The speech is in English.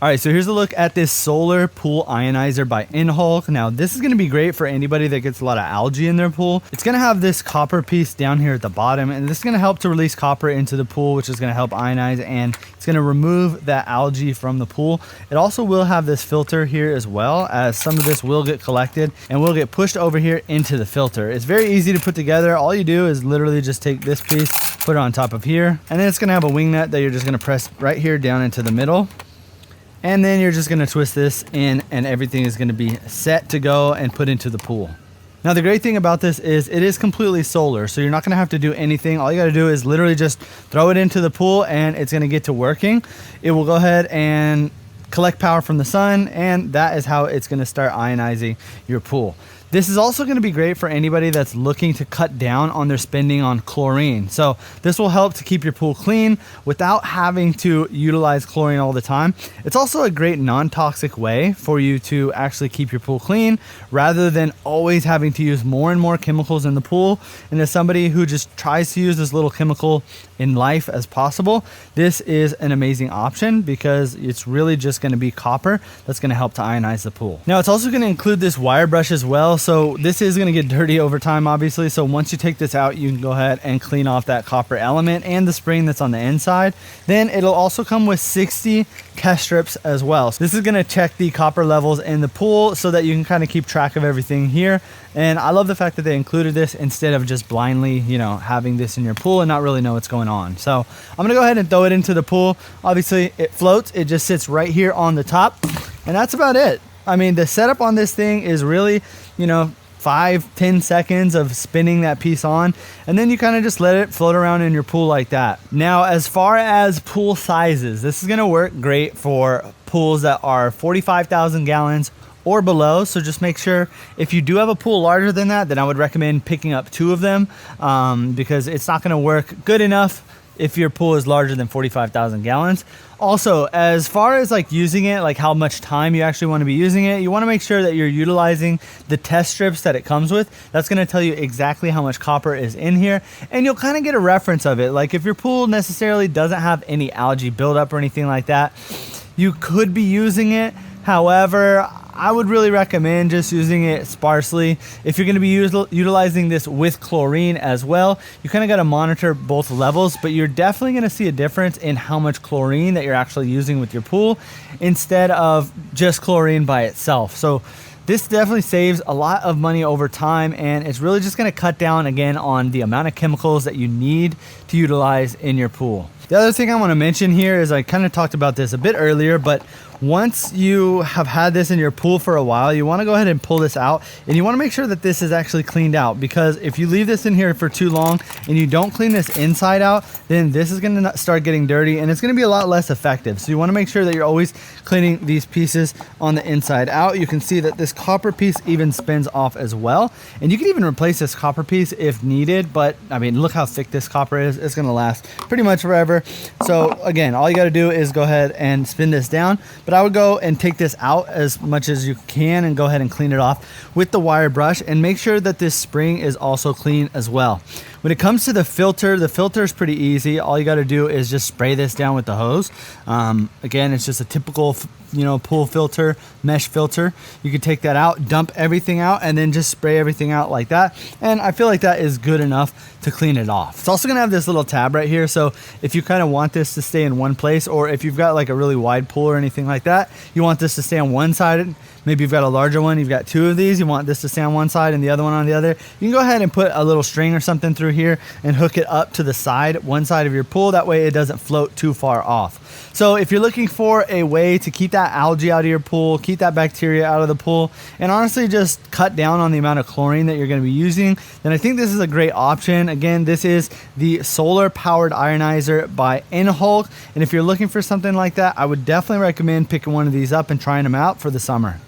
All right, so here's a look at this solar pool ionizer by Enhulk. Now, this is going to be great for anybody that gets a lot of algae in their pool. It's going to have this copper piece down here at the bottom, and this is going to help to release copper into the pool, which is going to help ionize, and it's going to remove that algae from the pool. It also will have this filter here as well, as some of this will get collected and will get pushed over here into the filter. It's very easy to put together. All you do is literally just take this piece, put it on top of here, and then it's going to have a wing nut that you're just going to press right here down into the middle. And then you're just gonna twist this in and everything is gonna be set to go and put into the pool. Now the great thing about this is it is completely solar, so you're not gonna have to do anything. All you gotta do is literally just throw it into the pool and it's gonna get to working. It will go ahead and collect power from the sun, and that is how it's gonna start ionizing your pool. This is also going to be great for anybody that's looking to cut down on their spending on chlorine. So this will help to keep your pool clean without having to utilize chlorine all the time. It's also a great non-toxic way for you to actually keep your pool clean rather than always having to use more and more chemicals in the pool. And as somebody who just tries to use as little chemical in life as possible, this is an amazing option because it's really just going to be copper that's going to help to ionize the pool. Now it's also going to include this wire brush as well. So this is going to get dirty over time, obviously. So once you take this out, you can go ahead and clean off that copper element and the spring that's on the inside. Then it'll also come with 60 test strips as well. So this is going to check the copper levels in the pool so that you can kind of keep track of everything here. And I love the fact that they included this instead of just blindly, having this in your pool and not really know what's going on. So I'm going to go ahead and throw it into the pool. Obviously it floats. It just sits right here on the top. And that's about it. I mean, the setup on this thing is really, 5-10 seconds of spinning that piece on, and then you kind of just let it float around in your pool like that. Now, as far as pool sizes, this is going to work great for pools that are 45,000 gallons or below. So just make sure if you do have a pool larger than that, then I would recommend picking up 2 of them because it's not going to work good enough if your pool is larger than 45,000 gallons. Also, as far as using it, how much time you actually want to be using it, you want to make sure that you're utilizing the test strips that it comes with. That's going to tell you exactly how much copper is in here, and you'll kind of get a reference of it. Like if your pool necessarily doesn't have any algae buildup or anything like that, you could be using it. However, I would really recommend just using it sparsely. If you're going to be utilizing this with chlorine as well, you kind of got to monitor both levels, but you're definitely going to see a difference in how much chlorine that you're actually using with your pool instead of just chlorine by itself. So this definitely saves a lot of money over time, and it's really just going to cut down again on the amount of chemicals that you need to utilize in your pool. The other thing I want to mention here is I kind of talked about this a bit earlier, but once you have had this in your pool for a while, you want to go ahead and pull this out, and you want to make sure that this is actually cleaned out, because if you leave this in here for too long and you don't clean this inside out, then this is going to start getting dirty and it's going to be a lot less effective. So you want to make sure that you're always cleaning these pieces on the inside out. You can see that this copper piece even spins off as well, and you can even replace this copper piece if needed, but I mean, look how thick this copper is. It's going to last pretty much forever. So again, all you got to do is go ahead and spin this down, but I would go and take this out as much as you can and go ahead and clean it off with the wire brush, and make sure that this spring is also clean as well. When it comes to the filter is pretty easy. All you got to do is just spray this down with the hose. Again, it's just a typical pool filter, mesh filter. You can take that out, dump everything out, and then just spray everything out like that. And I feel like that is good enough to clean it off. It's also gonna have this little tab right here. So if you kind of want this to stay in one place, or if you've got a really wide pool or anything like that, you want this to stay on one side. Maybe you've got a larger one, you've got 2 of these, you want this to stay on one side and the other one on the other. You can go ahead and put a little string or something through here and hook it up to the side, one side of your pool. That way it doesn't float too far off. So if you're looking for a way to keep that algae out of your pool, keep that bacteria out of the pool, and honestly just cut down on the amount of chlorine that you're going to be using, then I think this is a great option. Again, this is the solar powered ionizer by Enhulk, and if you're looking for something like that, I would definitely recommend picking one of these up and trying them out for the summer.